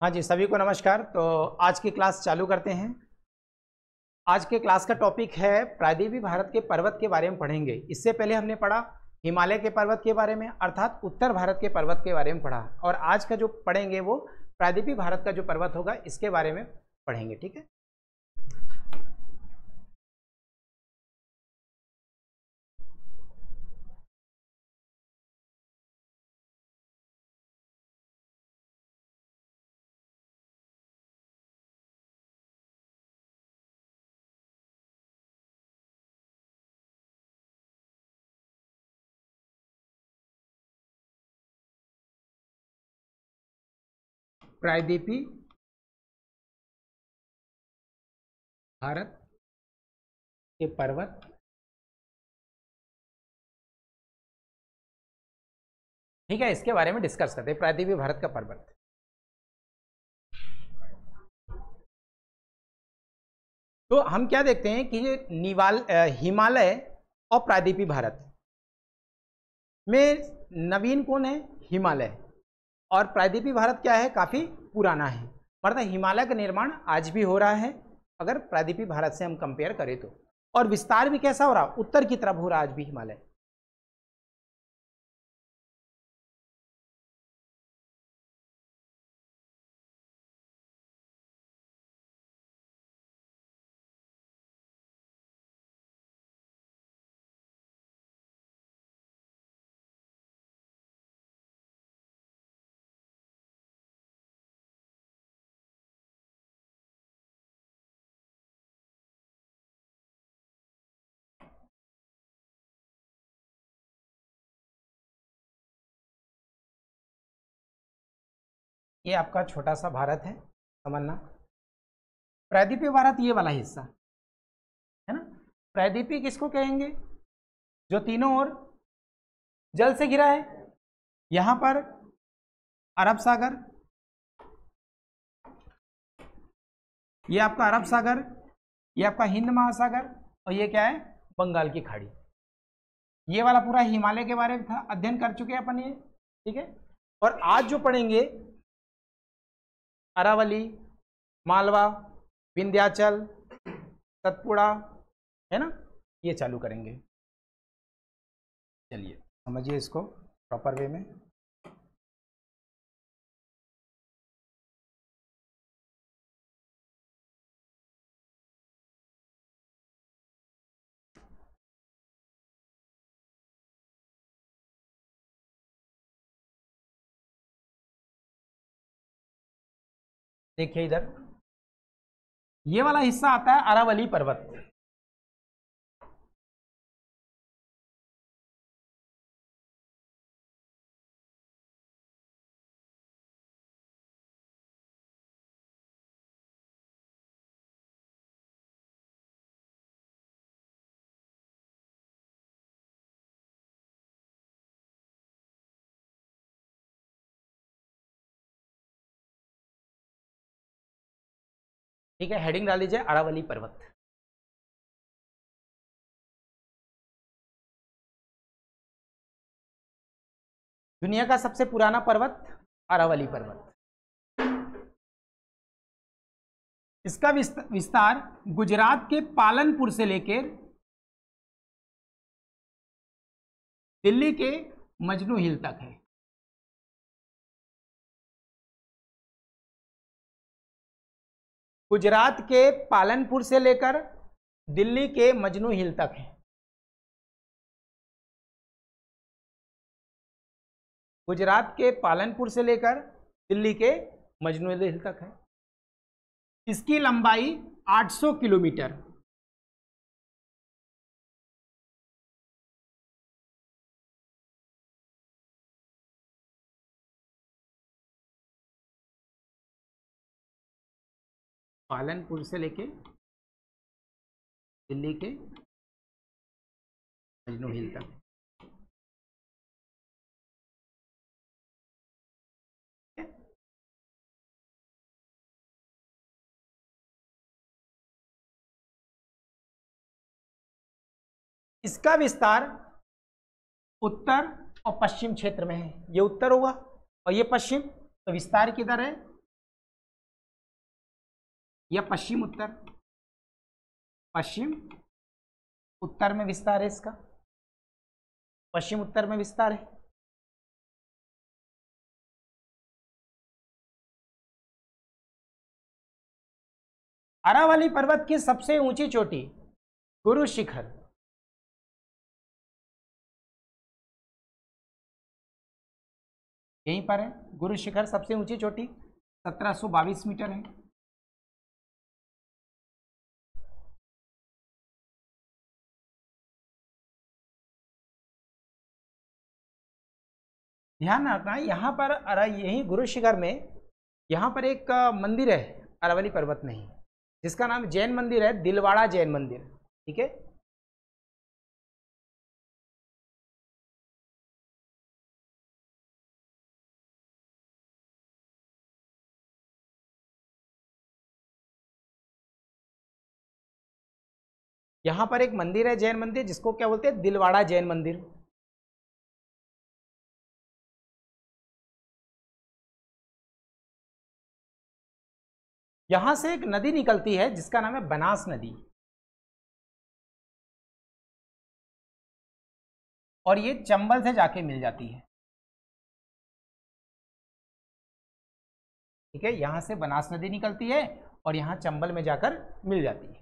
हाँ जी, सभी को नमस्कार। तो आज की क्लास चालू करते हैं। आज के क्लास का टॉपिक है प्रायद्वीपीय भारत के पर्वत के बारे में पढ़ेंगे। इससे पहले हमने पढ़ा हिमालय के पर्वत के बारे में, अर्थात उत्तर भारत के पर्वत के बारे में पढ़ा, और आज का जो पढ़ेंगे वो प्रायद्वीपीय भारत का जो पर्वत होगा इसके बारे में पढ़ेंगे। ठीक है। प्रायद्वीपीय भारत के पर्वत ठीक है, इसके बारे में डिस्कस करते हैं। प्रायद्वीपीय भारत का पर्वत, तो हम क्या देखते हैं कि ये हिमालय और प्रायद्वीपीय भारत में नवीन कौन है? हिमालय। और प्रायद्वीपीय भारत क्या है? काफी पुराना है। मतलब हिमालय का निर्माण आज भी हो रहा है अगर प्रायद्वीपीय भारत से हम कंपेयर करें तो। और विस्तार भी कैसा हो रहा? उत्तर की तरफ हो रहा आज भी हिमालय। ये आपका छोटा सा भारत है, समझना। प्रायद्वीपीय भारत ये वाला हिस्सा है ना। प्रायद्वीपीय किसको कहेंगे? जो तीनों ओर जल से घिरा है। यहां पर अरब सागर, ये आपका अरब सागर, ये आपका हिंद महासागर, और ये क्या है? बंगाल की खाड़ी। ये वाला पूरा हिमालय के बारे में था, अध्ययन कर चुके हैं अपन ये। ठीक है। और आज जो पढ़ेंगे अरावली, मालवा, विंध्याचल, सतपुड़ा, है ना, ये चालू करेंगे। चलिए समझिए इसको प्रॉपर वे में। देखिए इधर ये वाला हिस्सा आता है अरावली पर्वत। ठीक है, हेडिंग डाल लीजिए अरावली पर्वत। दुनिया का सबसे पुराना पर्वत अरावली पर्वत। इसका विस्तार गुजरात के पालनपुर से लेकर दिल्ली के मजनू हिल तक है। गुजरात के पालनपुर से लेकर दिल्ली के मजनू हिल तक है। गुजरात के पालनपुर से लेकर दिल्ली के मजनू हिल तक है। इसकी लंबाई 800 किलोमीटर। पालनपुर से लेके दिल्ली के मजनू हिल तक। इसका विस्तार उत्तर और पश्चिम क्षेत्र में है। ये उत्तर होगा और ये पश्चिम। तो विस्तार किधर है? या पश्चिम उत्तर? पश्चिम उत्तर में विस्तार है इसका, पश्चिम उत्तर में विस्तार है। अरावली पर्वत की सबसे ऊंची चोटी गुरु शिखर, यहीं पर है गुरु शिखर, सबसे ऊंची चोटी 1722 मीटर है। ध्यान रखना यहाँ पर यही गुरु शिखर में यहाँ पर एक मंदिर है अरावली पर्वत में ही, जिसका नाम जैन मंदिर है, दिलवाड़ा जैन मंदिर। ठीक है, यहाँ पर एक मंदिर है जैन मंदिर, जिसको क्या बोलते हैं? दिलवाड़ा जैन मंदिर। यहां से एक नदी निकलती है जिसका नाम है बनास नदी, और ये चंबल से जाके मिल जाती है। ठीक है, यहां से बनास नदी निकलती है और यहां चंबल में जाकर मिल जाती है।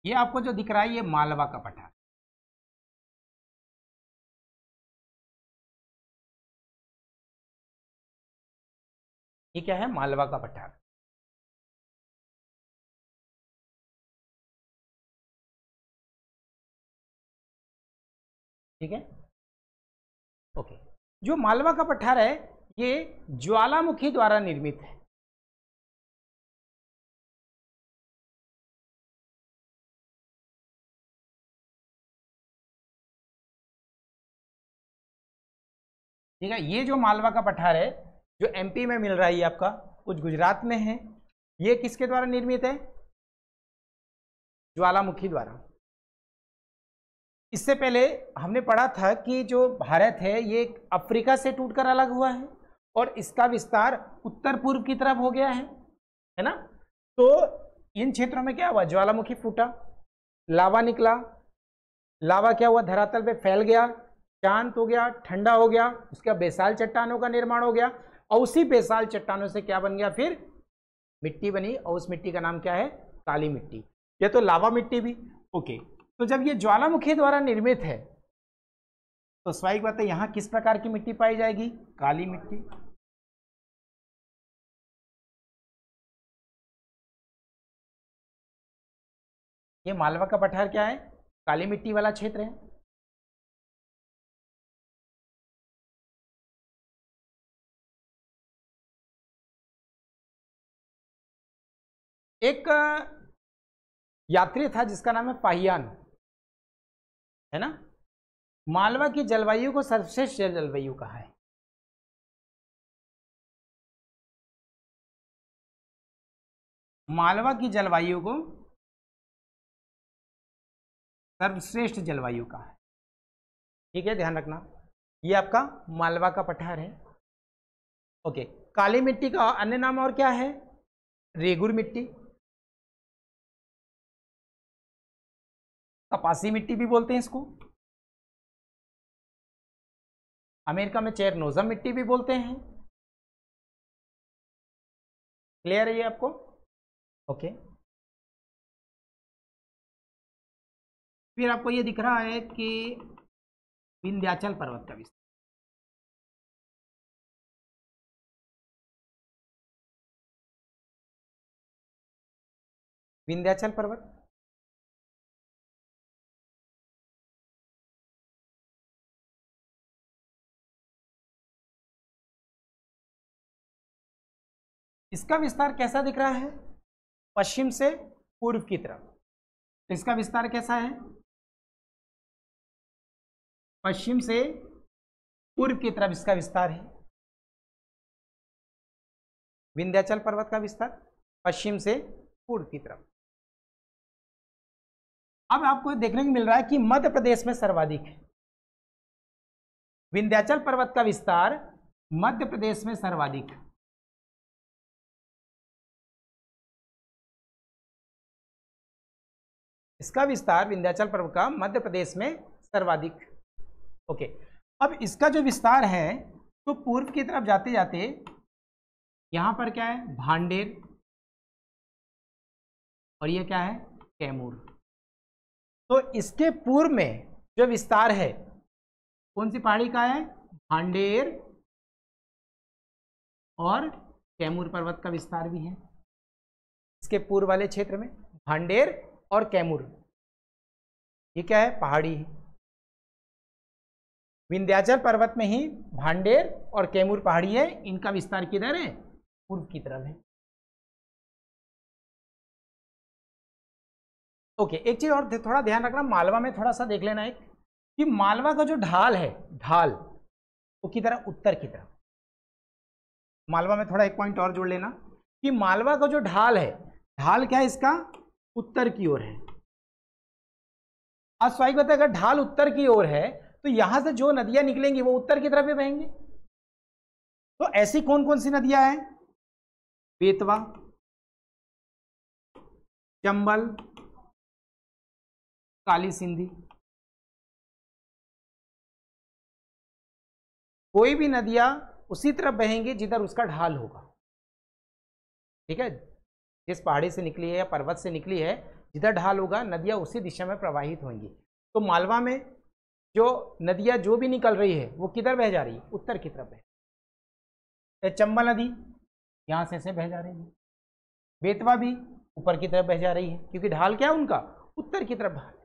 ये आपको जो दिख रहा है ये मालवा का पठार, ये क्या है? मालवा का पठार। ठीक है, ओके। जो मालवा का पठार है ये ज्वालामुखी द्वारा निर्मित है। ठीक है, ये जो मालवा का पठार है जो एमपी में मिल रहा है, ये आपका कुछ गुजरात में है, ये किसके द्वारा निर्मित है? ज्वालामुखी द्वारा। इससे पहले हमने पढ़ा था कि जो भारत है ये अफ्रीका से टूटकर अलग हुआ है और इसका विस्तार उत्तर पूर्व की तरफ हो गया है ना। तो इन क्षेत्रों में क्या हुआ? ज्वालामुखी फूटा, लावा निकला, लावा क्या हुआ? धरातल पे फैल गया, शांत हो गया, ठंडा हो गया, उसका बेसाल चट्टानों का निर्माण हो गया और उसी बेसाल चट्टानों से क्या बन गया? फिर मिट्टी बनी और उस मिट्टी का नाम क्या है? काली मिट्टी। ये तो लावा मिट्टी भी ओके। तो जब ये ज्वालामुखी द्वारा निर्मित है तो स्वाभाविक बात है यहां किस प्रकार की मिट्टी पाई जाएगी? काली मिट्टी। ये मालवा का पठार क्या है? काली मिट्टी वाला क्षेत्र है। एक यात्री था जिसका नाम है पाहियान, है ना। मालवा की जलवायु को सर्वश्रेष्ठ जलवायु कहा है। मालवा की जलवायु को सर्वश्रेष्ठ जलवायु कहा है। ठीक है, ध्यान रखना, ये आपका मालवा का पठार है। ओके, काली मिट्टी का अन्य नाम और क्या है? रेगुर मिट्टी, कपासी मिट्टी भी बोलते हैं इसको, अमेरिका में चेरनोजम मिट्टी भी बोलते हैं। क्लियर है ये आपको? ओके। फिर आपको ये दिख रहा है कि विंध्याचल पर्वत का विस्तार, विंध्याचल पर्वत, इसका विस्तार कैसा दिख रहा है? पश्चिम से पूर्व की तरफ। इसका विस्तार कैसा है? पश्चिम से पूर्व की तरफ इसका विस्तार है। विंध्याचल पर्वत का विस्तार पश्चिम से पूर्व की तरफ। अब आपको देखने को मिल रहा है कि मध्य प्रदेश में सर्वाधिक है। विंध्याचल पर्वत का विस्तार मध्य प्रदेश में सर्वाधिक है। इसका विस्तार विंध्याचल पर्वत का मध्य प्रदेश में सर्वाधिक। ओके, अब इसका जो विस्तार है तो पूर्व की तरफ जाते जाते यहां पर क्या है? भांडेर, और ये क्या है? कैमूर। तो इसके पूर्व में जो विस्तार है कौन सी पहाड़ी का है? भांडेर और कैमूर पर्वत का विस्तार भी है। इसके पूर्व वाले क्षेत्र में भांडेर और कैमूर, ये क्या है? पहाड़ी है। विंध्याचल पर्वत में ही भांडेर और कैमूर पहाड़ी है। इनका विस्तार किधर है? पूर्व की तरफ है। ओके, एक चीज और थोड़ा ध्यान रखना, मालवा में थोड़ा सा देख लेना एक, कि मालवा का जो ढाल है, ढाल वो किधर है? उत्तर की तरफ। मालवा में थोड़ा एक पॉइंट और जोड़ लेना कि मालवा का जो ढाल है, ढाल क्या है इसका? उत्तर की ओर है। आज स्वाभाविक बताया, अगर ढाल उत्तर की ओर है तो यहां से जो नदियां निकलेंगी वो उत्तर की तरफ ही बहेंगी। तो ऐसी कौन कौन सी नदियां हैं? बेतवा, चंबल, काली सिंधी। कोई भी नदियां उसी तरफ बहेंगी जिधर उसका ढाल होगा। ठीक है, जिस पहाड़ी से निकली है या पर्वत से निकली है, जिधर ढाल होगा नदियां उसी दिशा में प्रवाहित होंगी। तो मालवा में जो नदियां जो भी निकल रही है वो किधर बह जा रही है? उत्तर की तरफ है। चंबल नदी यहां से ऐसे बह जा रही है। बेतवा भी ऊपर की तरफ बह जा रही है, क्योंकि ढाल क्या है उनका? उत्तर की तरफ ढाल।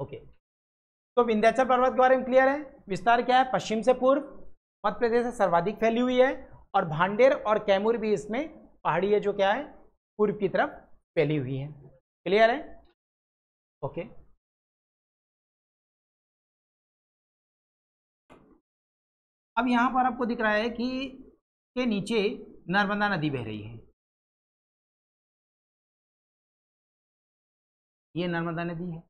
ओके, तो विंध्याचल पर्वत के बारे में क्लियर है। विस्तार क्या है? पश्चिम से पूर्व, मध्य प्रदेश से सर्वाधिक फैली हुई है, और भांडेर और कैमूर भी इसमें पहाड़ी है जो क्या है? पूर्व की तरफ फैली हुई है। क्लियर है? ओके, अब यहां पर आपको दिख रहा है कि के नीचे नर्मदा नदी बह रही है। ये नर्मदा नदी है।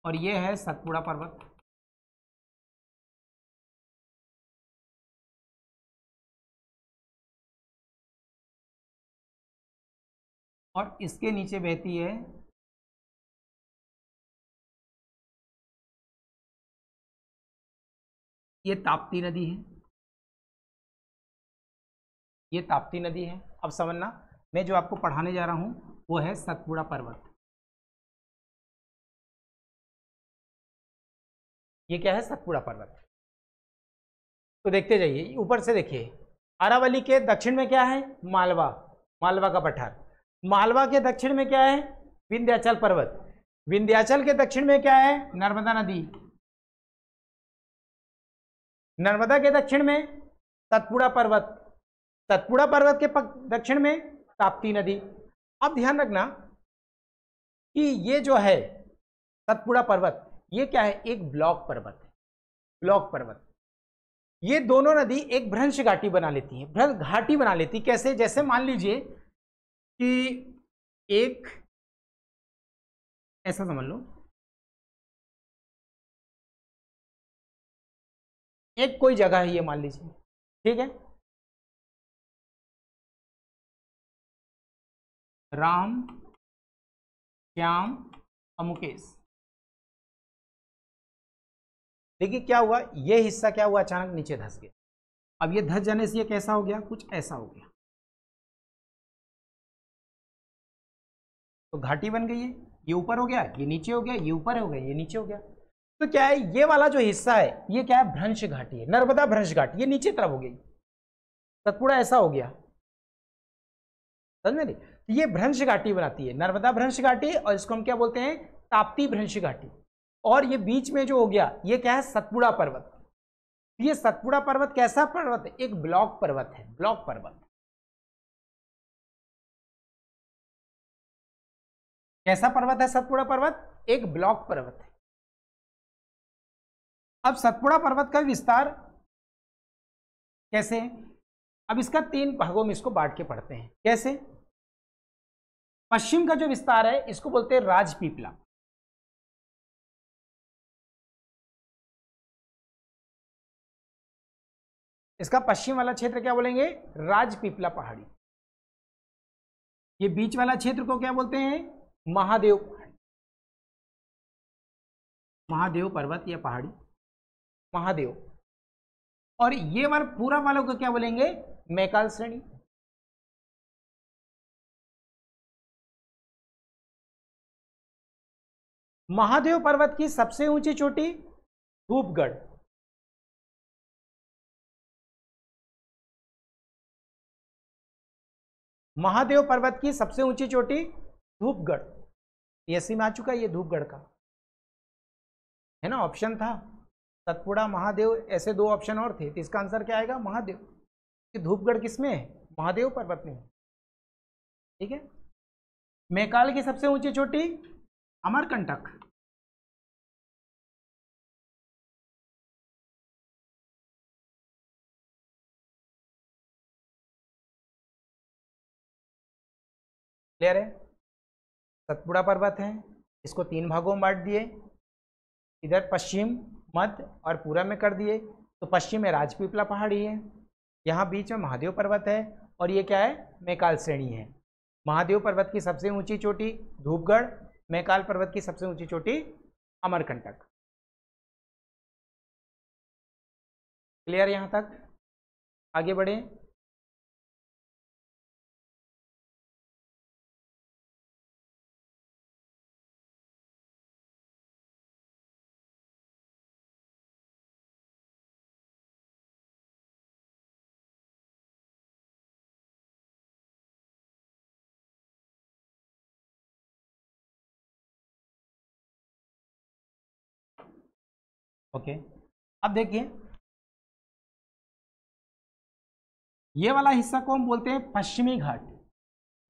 और ये है सतपुड़ा पर्वत। और इसके नीचे बहती है ये ताप्ती नदी है। ये ताप्ती नदी है। अब समझना, मैं जो आपको पढ़ाने जा रहा हूं वो है सतपुड़ा पर्वत। ये क्या है? सतपुड़ा पर्वत। तो देखते जाइए, ऊपर से देखिए, अरावली के दक्षिण में क्या है? मालवा, मालवा का पठार। मालवा के दक्षिण में क्या है? विंध्याचल पर्वत। विंध्याचल के दक्षिण में क्या है? नर्मदा नदी। नर्मदा के दक्षिण में सतपुड़ा पर्वत। सतपुड़ा पर्वत के दक्षिण में ताप्ती नदी। अब ध्यान रखना कि ये जो है सतपुड़ा पर्वत, ये क्या है? एक ब्लॉक पर्वत है। ब्लॉक पर्वत। ये दोनों नदी एक भ्रंश घाटी बना लेती है। भ्रंश घाटी बना लेती। कैसे? जैसे मान लीजिए कि एक ऐसा समझ लो, एक कोई जगह है ये मान लीजिए, ठीक है? राम, श्याम और मुकेश। देखिए क्या हुआ, ये हिस्सा क्या हुआ? अचानक नीचे धंस गया। अब ये धंस जाने से ये कैसा हो गया? कुछ ऐसा हो गया। तो घाटी बन गई है। ये ऊपर हो गया, ये नीचे हो गया, ये ऊपर हो गया, ये नीचे हो गया। तो क्या है, ये वाला जो हिस्सा है ये क्या है, भ्रंश घाटी है, नर्मदा भ्रंश घाटी, ये नीचे तरफ हो गई, सतपुड़ा ऐसा हो गया, समझ में नहीं। तो ये भ्रंश घाटी बनाती है, नर्मदा भ्रंश घाटी, और इसको हम क्या बोलते हैं, ताप्ती भ्रंश घाटी। और ये बीच में जो हो गया ये क्या है, सतपुड़ा पर्वत। ये सतपुड़ा पर्वत कैसा पर्वत है, एक ब्लॉक पर्वत है, ब्लॉक पर्वत। कैसा पर्वत है सतपुड़ा पर्वत, एक ब्लॉक पर्वत है। अब सतपुड़ा पर्वत का विस्तार कैसे है, अब इसका 3 भागों में इसको बांट के पढ़ते हैं। कैसे, पश्चिम का जो विस्तार है इसको बोलते हैं राजपीपला, इसका पश्चिम वाला क्षेत्र क्या बोलेंगे, राजपीपला पहाड़ी। ये बीच वाला क्षेत्र को क्या बोलते हैं, महादेव पहाड़ी, महादेव पर्वत या पहाड़ी, महादेव। और ये वाला पूरा वालों को क्या बोलेंगे, मैकाल श्रेणी। महादेव पर्वत की सबसे ऊंची चोटी धूपगढ़, महादेव पर्वत की सबसे ऊंची चोटी धूपगढ़, पीएससी में आ चुका है ये धूपगढ़ का, है ना, ऑप्शन था सतपुड़ा महादेव, ऐसे 2 ऑप्शन और थे, तो इसका आंसर क्या आएगा, महादेव। धूपगढ़ किसमें है, महादेव पर्वत में, ठीक है। मैकाल की सबसे ऊंची चोटी अमरकंटक, क्लियर है। सतपुड़ा पर्वत है, इसको 3 भागों में बांट दिए, इधर पश्चिम, मध्य और पूर्व में कर दिए। तो पश्चिम में राजपीपला पहाड़ी है, यहाँ बीच में महादेव पर्वत है, और ये क्या है, मैकाल श्रेणी है। महादेव पर्वत की सबसे ऊंची चोटी धूपगढ़, मैकाल पर्वत की सबसे ऊंची चोटी अमरकंटक। क्लियर यहाँ तक, आगे बढ़े। ओके, अब देखिए ये वाला हिस्सा को हम बोलते हैं पश्चिमी घाट,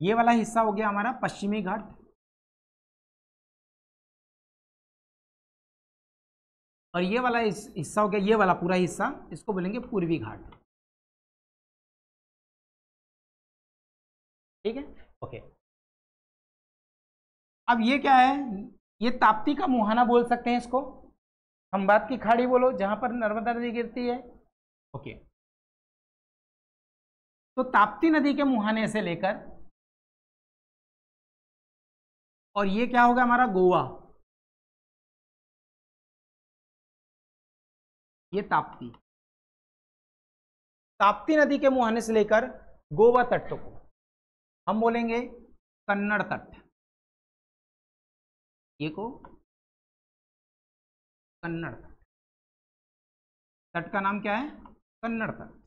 ये वाला हिस्सा हो गया हमारा पश्चिमी घाट, और ये वाला हिस्सा हो गया, ये वाला पूरा हिस्सा, इसको बोलेंगे पूर्वी घाट, ठीक है। ओके, अब ये क्या है, ये ताप्ती का मुहाना बोल सकते हैं इसको, खंबात की खाड़ी बोलो जहां पर नर्मदा नदी गिरती है। ओके, तो ताप्ती नदी के मुहाने से लेकर, और ये क्या होगा हमारा गोवा, ये ताप्ती, ताप्ती नदी के मुहाने से लेकर गोवा तट को हम बोलेंगे कन्नड़ तट, ये को कन्नड़ तट, तट का नाम क्या है, कन्नड़ तट।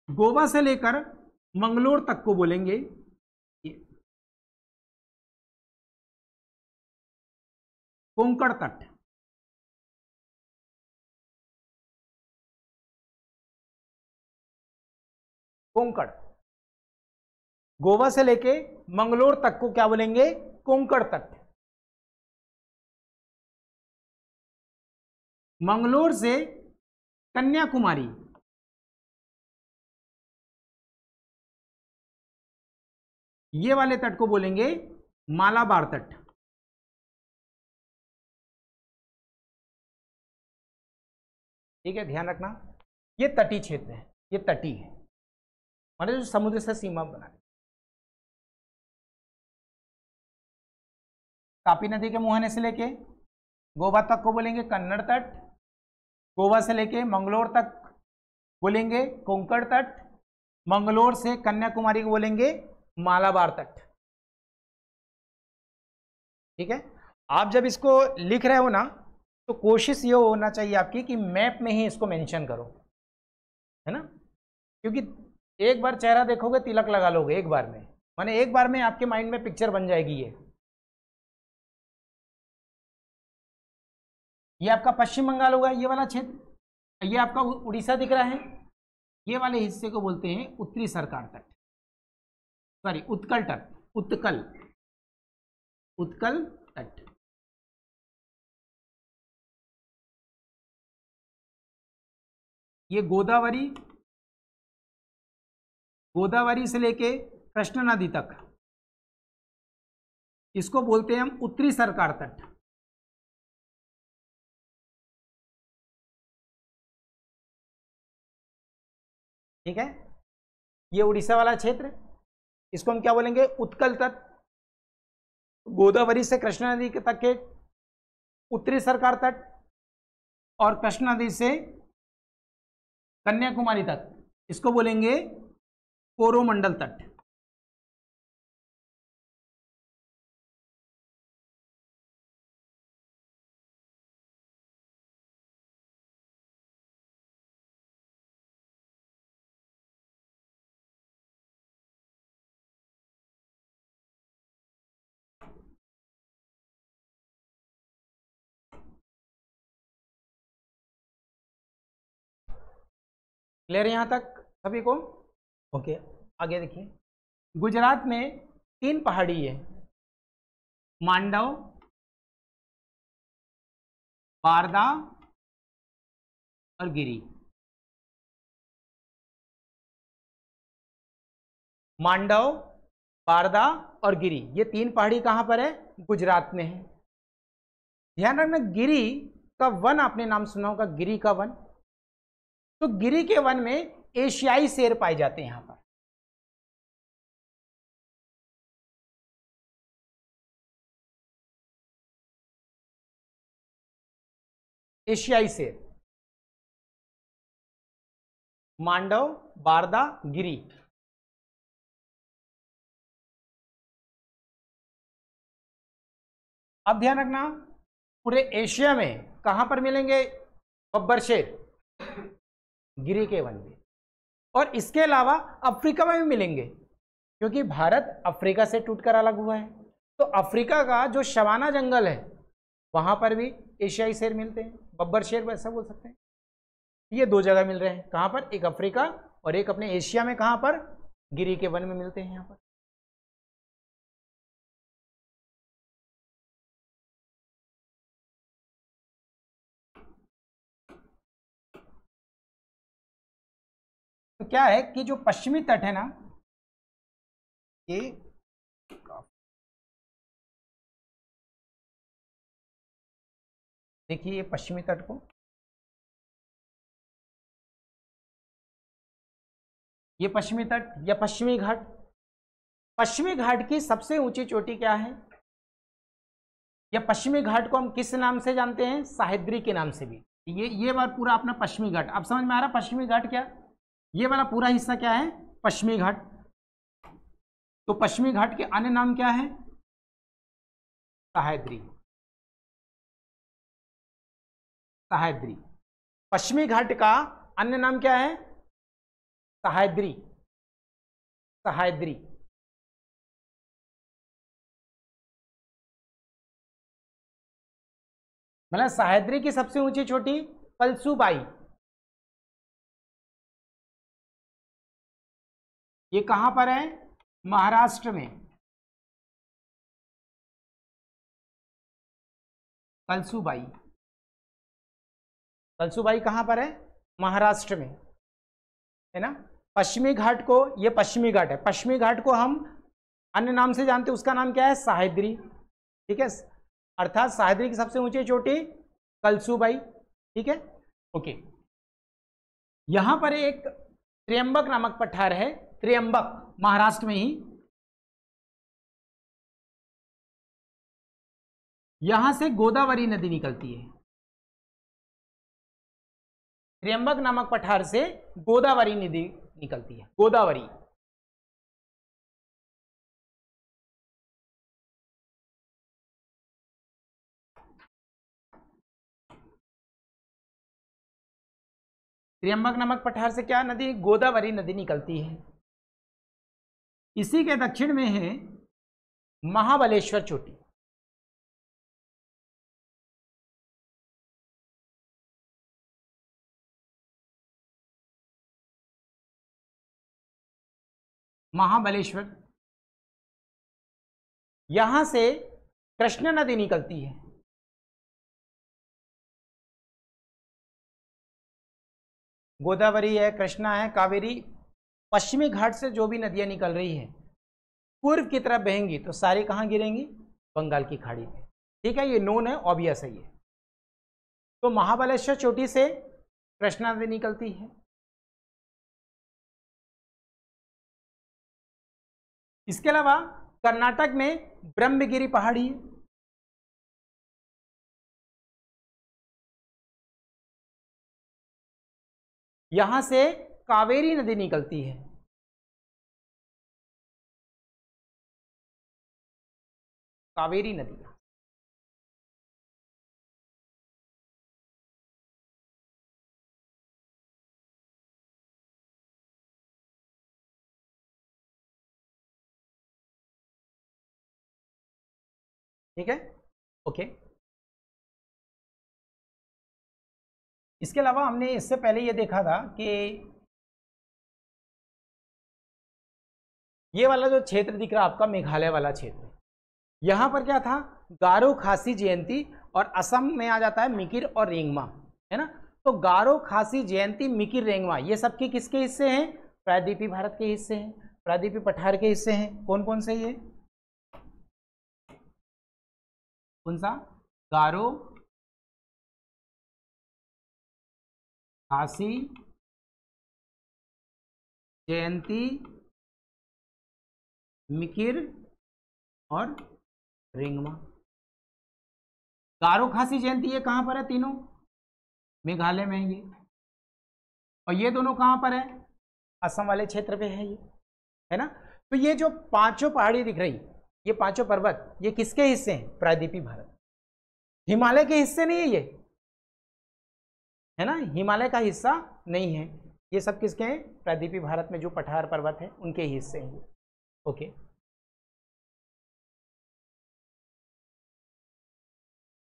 गोवा से लेकर मंगलोर तक को बोलेंगे ये कोंकण तट, कोंकण। गोवा से लेके मंगलोर तक को क्या बोलेंगे, कोंकण तट। मंगलोर से कन्याकुमारी, ये वाले तट को बोलेंगे मालाबार तट, ठीक है, ध्यान रखना ये तटीय क्षेत्र है, ये तटीय है, मतलब जो समुद्र से सीमा बना है। तापी नदी के मुहाने से लेके गोवा तक को बोलेंगे कन्नड़ तट, गोवा से लेके मंगलोर तक बोलेंगे कोंकण तट, मंगलोर से कन्याकुमारी को बोलेंगे मालाबार तट, ठीक है। आप जब इसको लिख रहे हो ना, तो कोशिश ये होना चाहिए आपकी कि मैप में ही इसको मेंशन करो, है ना, क्योंकि एक बार चेहरा देखोगे तिलक लगा लोगे एक बार में, माने एक बार में आपके माइंड में पिक्चर बन जाएगी। ये आपका पश्चिम बंगाल होगा, ये वाला क्षेत्र। ये आपका उड़ीसा दिख रहा है, ये वाले हिस्से को बोलते हैं उत्तरी सरकार तट, सॉरी उत्कल तट, उत्कल, उत्कल तट। ये गोदावरी, गोदावरी से लेके कृष्णा नदी तक, इसको बोलते हैं हम उत्तरी सरकार तट। ठीक है, ये उड़ीसा वाला क्षेत्र, इसको हम क्या बोलेंगे, उत्कल तट। गोदावरी से कृष्णा नदी तक के उत्तरी सरकार तट, और कृष्णा नदी से कन्याकुमारी तक, इसको बोलेंगे कोरोमंडल तट। क्लियर यहां तक सभी को? ओके, आगे देखिए। गुजरात में 3 पहाड़ी है, मांडव, बारदा और गिरी। मांडव, बारदा और गिरी, ये 3 पहाड़ी कहां पर है, गुजरात में है। ध्यान रखना, गिरी का वन आपने नाम सुना होगा, गिरी का वन। तो गिरी के वन में एशियाई शेर पाए जाते हैं यहां पर। एशियाई शेर, मांडव, बारदा, गिरी। अब ध्यान रखना, पूरे एशिया में कहां पर मिलेंगे बब्बर शेर, गिरी के वन में। और इसके अलावा अफ्रीका में भी मिलेंगे, क्योंकि भारत अफ्रीका से टूटकर अलग हुआ है। तो अफ्रीका का जो शवाना जंगल है, वहां पर भी एशियाई शेर मिलते हैं, बब्बर शेर वैसा बोल सकते हैं। ये 2 जगह मिल रहे हैं, कहां पर, एक अफ्रीका और एक अपने एशिया में, कहां पर, गिरी के वन में मिलते हैं यहां पर। तो क्या है कि जो पश्चिमी तट है ना, ये देखिए, ये पश्चिमी तट को, ये पश्चिमी तट या पश्चिमी घाट। पश्चिमी घाट की सबसे ऊंची चोटी क्या है, या पश्चिमी घाट को हम किस नाम से जानते हैं, सह्याद्री के नाम से भी। ये बार पूरा अपना पश्चिमी घाट, अब समझ में आ रहा पश्चिमी घाट क्या, ये वाला पूरा हिस्सा क्या है, पश्चिमी घाट। तो पश्चिमी घाट के अन्य नाम क्या है, सह्याद्री, सह्याद्री। पश्चिमी घाट का अन्य नाम क्या है, सह्याद्री, सह्याद्री। मतलब सह्याद्री की सबसे ऊंची चोटी कलसूबाई, ये कहां पर है, महाराष्ट्र में। कलसूबाई, कलसूबाई कहां पर है, महाराष्ट्र में, है ना। पश्चिमी घाट को, ये पश्चिमी घाट है, पश्चिमी घाट को हम अन्य नाम से जानते हैं, उसका नाम क्या है, सह्याद्री। ठीक है, अर्थात सह्याद्री की सबसे ऊंची चोटी कलसूबाई। ठीक है, ओके। यहां पर एक त्र्यंबक नामक पठार है, त्र्यंबक, महाराष्ट्र में ही। यहां से गोदावरी नदी निकलती है, त्र्यंबक नामक पठार से गोदावरी नदी निकलती है, गोदावरी। त्र्यंबक नामक पठार से क्या नदी, गोदावरी नदी निकलती है। इसी के दक्षिण में है महाबलेश्वर चोटी। महाबलेश्वर, यहां से कृष्णा नदी निकलती है। गोदावरी है, कृष्णा है, कावेरी, पश्चिमी घाट से जो भी नदियां निकल रही हैं पूर्व की तरफ बहेंगी तो सारी कहां गिरेंगी, बंगाल की खाड़ी में। ठीक है, ये नोन है, ऑब्वियस है ये। तो महाबलेश्वर चोटी से कृष्णा नदी निकलती है। इसके अलावा कर्नाटक में ब्रह्मगिरी पहाड़ी है। यहां से कावेरी नदी निकलती है। कावेरी नदी, ठीक है, ओके। इसके अलावा हमने इससे पहले ये देखा था कि ये वाला जो क्षेत्र दिख रहा है आपका, मेघालय वाला क्षेत्र, यहां पर क्या था, गारो खासी जयंती, और असम में आ जाता है मिकिर और रेंगमा, है ना। तो गारो खासी जयंती, मिकिर, रेंगमा, ये सबके किसके हिस्से हैं, प्रायद्वीपीय भारत के हिस्से हैं, प्रायद्वीपीय पठार के हिस्से हैं। कौन कौन से ये, कौन सा, गारो खासी जयंती, मिकिर और रेंगमा। गारो खासी जयंती ये कहां पर है, तीनों मेघालय में है ये, और ये दोनों कहां पर है, असम वाले क्षेत्र पे है ये, है ना। तो ये जो पांचों पहाड़ी दिख रही, ये पांचों पर्वत, ये किसके हिस्से हैं, प्रायद्वीपीय भारत, हिमालय के हिस्से नहीं है ये, है ना, हिमालय का हिस्सा नहीं है। ये सब किसके हैं, प्रायद्वीपीय भारत में जो पठार पर्वत है उनके हिस्से हैं। ओके,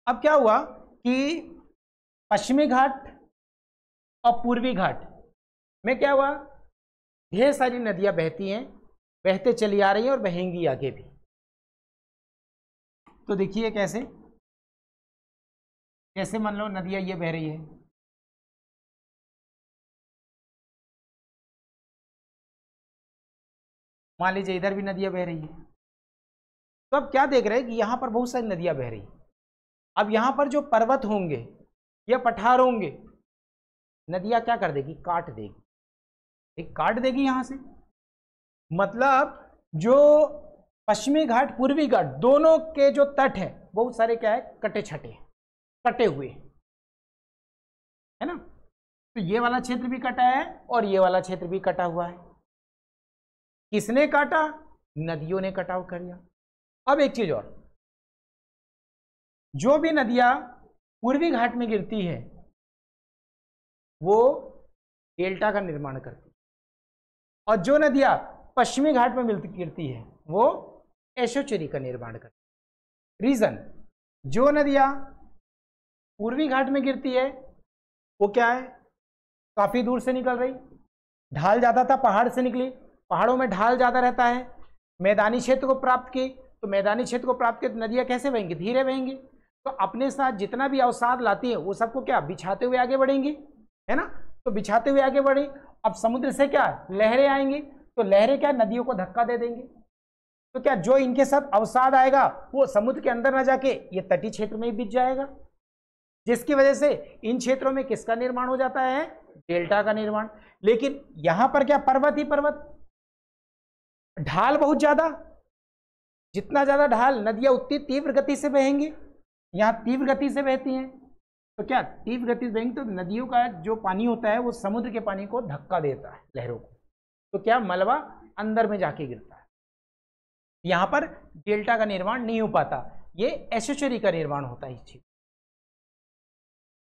अब क्या हुआ कि पश्चिमी घाट और पूर्वी घाट में क्या हुआ, ढेर सारी नदियां बहती हैं, बहते चली आ रही हैं और बहेंगी आगे भी। तो देखिए कैसे कैसे मान लो नदियां ये बह रही है, मान लीजिए इधर भी नदियां बह रही है। तो अब क्या देख रहे हैं कि यहां पर बहुत सारी नदियां बह रही हैं। अब यहां पर जो पर्वत होंगे या पठार होंगे, नदियां क्या कर देगी, काट देगी, एक काट देगी यहां से। मतलब जो पश्चिमी घाट पूर्वी घाट दोनों के जो तट है बहुत सारे क्या है, कटे छटे, कटे हुए, है ना। तो ये वाला क्षेत्र भी कटा है और ये वाला क्षेत्र भी कटा हुआ है। किसने काटा, नदियों ने कटाव कर दिया। अब एक चीज और, जो भी नदियां पूर्वी घाट में गिरती है वो डेल्टा का निर्माण करती है, और जो नदियां पश्चिमी घाट में गिरती है वो एशोचरी का निर्माण करती है। रीजन, जो नदियां पूर्वी घाट में गिरती है वो क्या है, काफी दूर से निकल रही, ढाल ज्यादा था, पहाड़ से निकली, पहाड़ों में ढाल ज्यादा रहता है, मैदानी क्षेत्र को प्राप्त की, तो मैदानी क्षेत्र को प्राप्त की तो नदियां कैसे बहेंगी, धीरे बहेंगी। तो अपने साथ जितना भी अवसाद लाती है वो सबको क्या, बिछाते हुए आगे बढ़ेंगी, है ना। तो बिछाते हुए आगे बढ़े, अब समुद्र से क्या लहरें आएंगी, तो लहरें क्या नदियों को धक्का दे देंगे। तो क्या जो इनके साथ अवसाद आएगा वो समुद्र के अंदर ना जाके ये तटीय क्षेत्र में ही बिछ जाएगा, जिसकी वजह से इन क्षेत्रों में किसका निर्माण हो जाता है, डेल्टा का निर्माण। लेकिन यहां पर क्या, पर्वत ही पर्वत, ढाल बहुत ज्यादा, जितना ज्यादा ढाल नदियां उतनी तीव्र गति से बहेंगी, यहां तीव्र गति से बहती हैं, तो क्या तीव्र गति से बहेंगी तो नदियों का जो पानी होता है वो समुद्र के पानी को धक्का देता है, लहरों को, तो क्या मलबा अंदर में जाके गिरता है। यहां पर डेल्टा का निर्माण नहीं हो पाता, ये एशोचरी का निर्माण होता है इस चीज,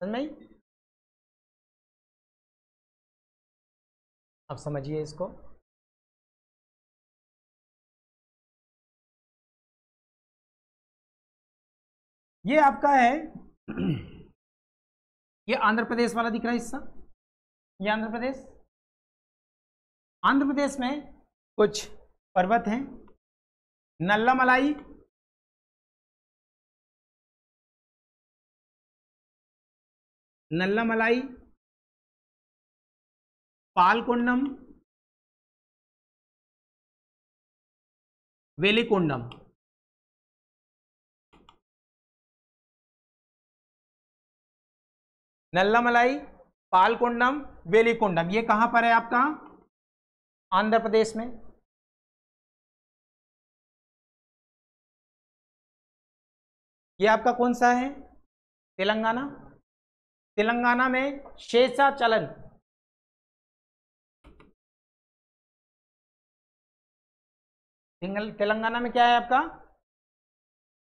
समझ में आई? अब समझिए इसको। ये आपका है ये आंध्र प्रदेश वाला दिख रहा है हिस्सा, ये आंध्र प्रदेश। आंध्र प्रदेश में कुछ पर्वत हैं, नल्लामलाई, नल्लामलाई, पालकोंडम, वेलिकोंडम। नल्लामलाई, पालकोंडम, वेलिकोंडम, ये कहां पर है आपका? आंध्र प्रदेश में। ये आपका कौन सा है? तेलंगाना। तेलंगाना में शेषाचलन, तेलंगाना में क्या है आपका?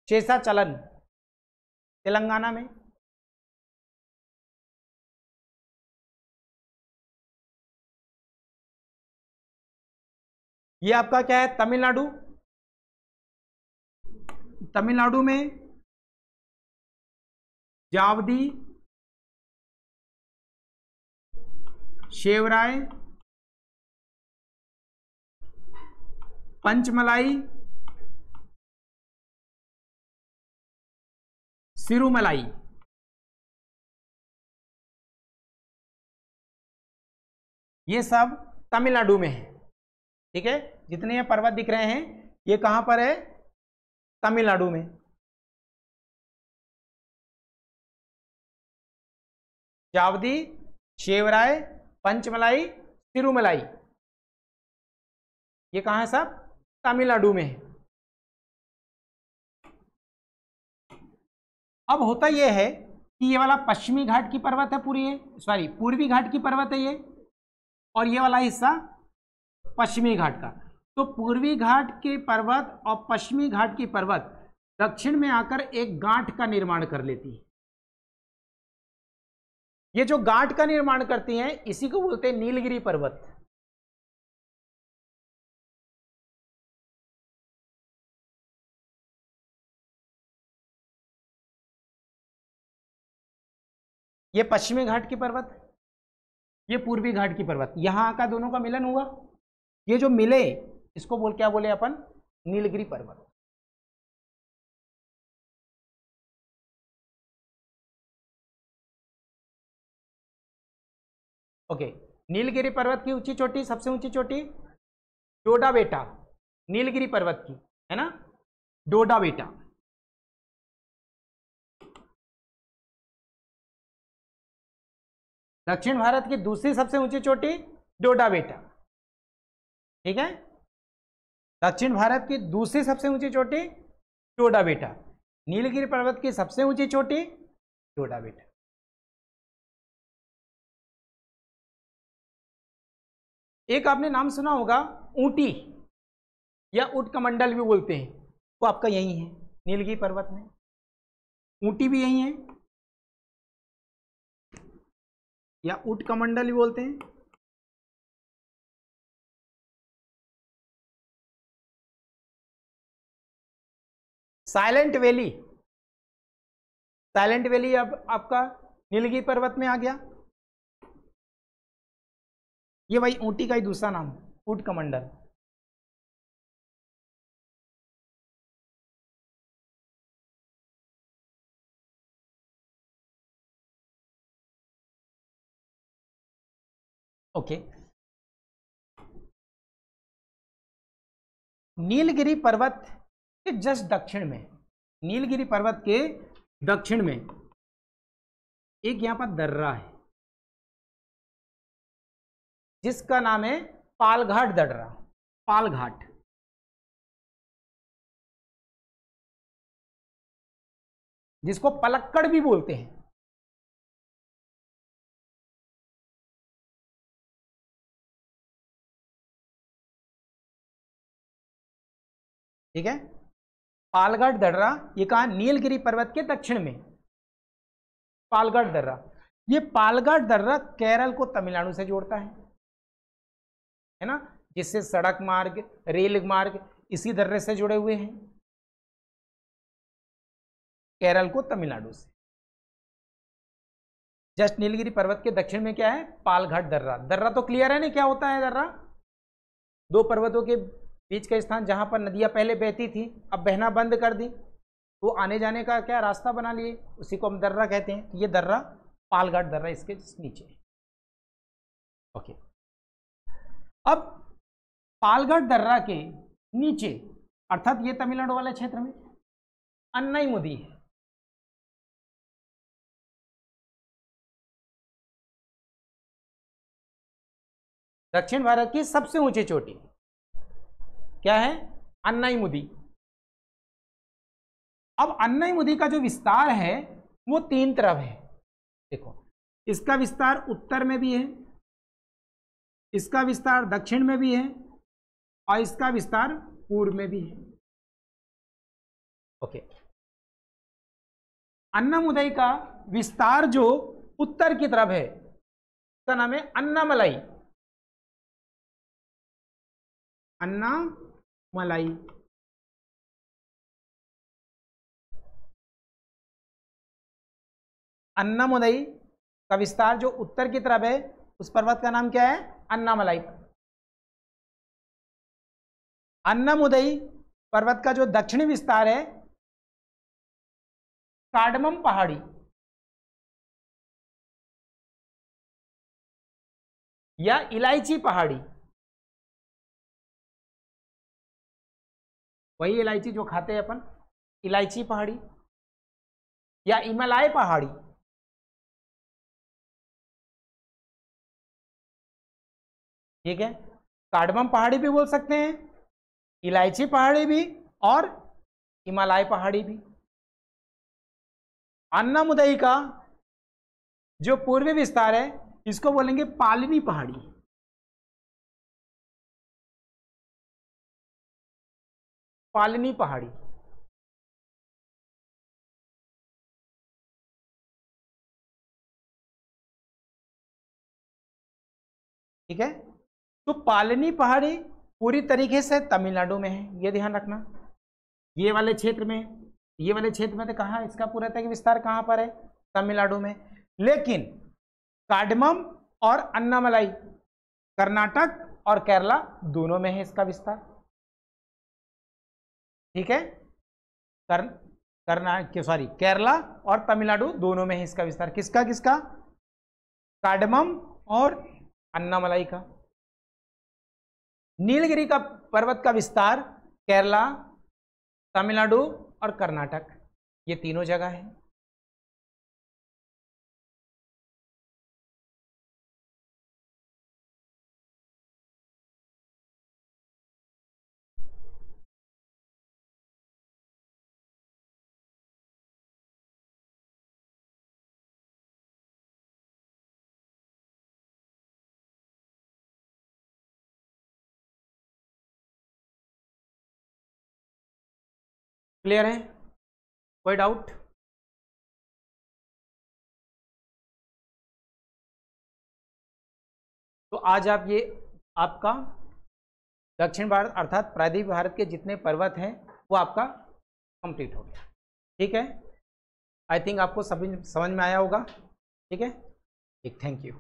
शेषाचलन, तेलंगाना में। ये आपका क्या है? तमिलनाडु। तमिलनाडु में जावदी, शेवराय, पंचमलाई, सिरुमलाई, ये सब तमिलनाडु में है। ठीक है, जितने ये पर्वत दिख रहे हैं ये कहां पर है? तमिलनाडु में। जावदी, शेवराय, पंचमलाई, सिरुमलाई, ये कहां है? सब तमिलनाडु में है। अब होता यह है कि ये वाला पश्चिमी घाट की पर्वत है, पूर्वी घाट की पर्वत है ये, और ये वाला हिस्सा पश्चिमी घाट का। तो पूर्वी घाट के पर्वत और पश्चिमी घाट की पर्वत दक्षिण में आकर एक गांठ का निर्माण कर लेती है। ये जो गांठ का निर्माण करती हैं इसी को बोलते हैं नीलगिरी पर्वत। ये पश्चिमी घाट की पर्वत, ये पूर्वी घाट की पर्वत, यहां का दोनों का मिलन हुआ। ये जो मिले इसको क्या बोले अपन? नीलगिरी पर्वत। ओके, नीलगिरी पर्वत की ऊंची चोटी, सबसे ऊंची चोटी डोडा बेटा, नीलगिरी पर्वत की, है ना, डोडा बेटा। दक्षिण भारत की दूसरी सबसे ऊंची चोटी डोडा बेटा। ठीक है, दक्षिण भारत की दूसरी सबसे ऊंची चोटी डोडा बेटा, नीलगिरी पर्वत की सबसे ऊंची चोटी डोडा बेटा। एक आपने नाम सुना होगा ऊटी या ऊट कमंडल भी बोलते हैं, वो आपका यही है नीलगिरी पर्वत में। ऊटी भी यही है या ऊट कमंडल भी बोलते हैं। साइलेंट वैली, साइलेंट वैली अब आपका नीलगिरी पर्वत में आ गया। ये भाई ऊटी का ही दूसरा नाम, ऊट कमंडल। ओके, नीलगिरी पर्वत के जस्ट दक्षिण में, नीलगिरी पर्वत के दक्षिण में एक यहां पर दर्रा है जिसका नाम है पालघाट दर्रा। पालघाट, जिसको पलक्कड़ भी बोलते हैं। ठीक है, पालघाट दर्रा ये कहा? नीलगिरी पर्वत के दक्षिण में पालघाट दर्रा। ये पालघाट दर्रा केरल को तमिलनाडु से जोड़ता है। है ना, जिससे सड़क मार्ग, रेल मार्ग इसी दर्रे से जुड़े हुए हैं, केरल को तमिलनाडु से। जस्ट नीलगिरी पर्वत के दक्षिण में क्या है, पालघाट दर्रा। दर्रा तो क्लियर है ना, क्या होता है दर्रा? दो पर्वतों के बीच का स्थान जहां पर नदियां पहले बहती थी, अब बहना बंद कर दी, तो आने जाने का क्या रास्ता बना लिए, उसी को हम दर्रा कहते हैं। ये दर्रा पालघाट दर्रा इसके नीचे। ओके, अब पालघाट दर्रा के नीचे अर्थात ये तमिलनाडु वाले क्षेत्र में अन्नाईमुदी है। दक्षिण भारत की सबसे ऊंची चोटी क्या है, अन्नाईमुदी। अब अन्नाईमुदी का जो विस्तार है वो 3 तरफ है। देखो, इसका विस्तार उत्तर में भी है, इसका विस्तार दक्षिण में भी है, और इसका विस्तार पूर्व में भी है। ओके, अन्नामुदई का विस्तार जो उत्तर की तरफ है उसका नाम है अन्नामलाई। अन्नामलाई। अन्नामुदई का विस्तार जो उत्तर की तरफ है उस पर्वत का नाम क्या है, अन्नामलाई। अन्नामुदई पर्वत का जो दक्षिणी विस्तार है कार्डमम पहाड़ी या इलायची पहाड़ी, वही इलायची जो खाते हैं अपन, इलायची पहाड़ी या हिमालय पहाड़ी, ठीक है। कार्डमम पहाड़ी भी बोल सकते हैं, इलायची पहाड़ी भी, और हिमालय पहाड़ी भी। अन्नामुदई का जो पूर्वी विस्तार है इसको बोलेंगे पालनी पहाड़ी। पालनी पहाड़ी, ठीक है। तो पालनी पहाड़ी पूरी तरीके से तमिलनाडु में है, ये ध्यान रखना। ये वाले क्षेत्र में तो कहाँ, इसका पूरा तक विस्तार कहाँ पर है, तमिलनाडु में। लेकिन कार्डमम और अन्नामलाई कर्नाटक और केरला दोनों में है इसका विस्तार, ठीक है। केरला और तमिलनाडु दोनों में है इसका विस्तार। किसका किसका, कार्डमम और अन्नामलाई का। नीलगिरी का पर्वत का विस्तार केरला, तमिलनाडु और कर्नाटक, ये तीनों जगह है। क्लियर है, कोई डाउट? तो आज आप ये आपका दक्षिण भारत अर्थात प्रायद्वीप भारत के जितने पर्वत हैं वो आपका कंप्लीट हो गया, ठीक है। आई थिंक आपको समझ में आया होगा, ठीक है। ठीक, थैंक यू।